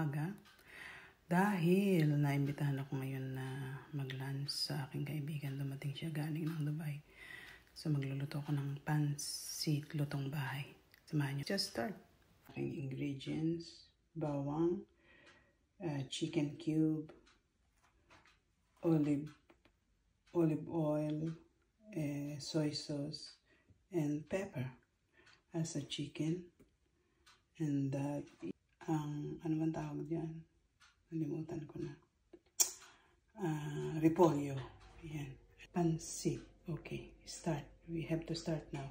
umaga dahil naimbitahan ako ngayon na mag-lunch sa aking kaibigan. Dumating siya galing ng Dubai. So magluluto ako ng pansit lutong bahay. Samahan niyo. Just start. Aking ingredients: bawang, chicken cube, olive oil, soy sauce, and pepper as a chicken. And that, ano bang tawag dyan? Nalimutan ko na. Repolyo. Ayan. Pansit. Okay, start. We have to start now.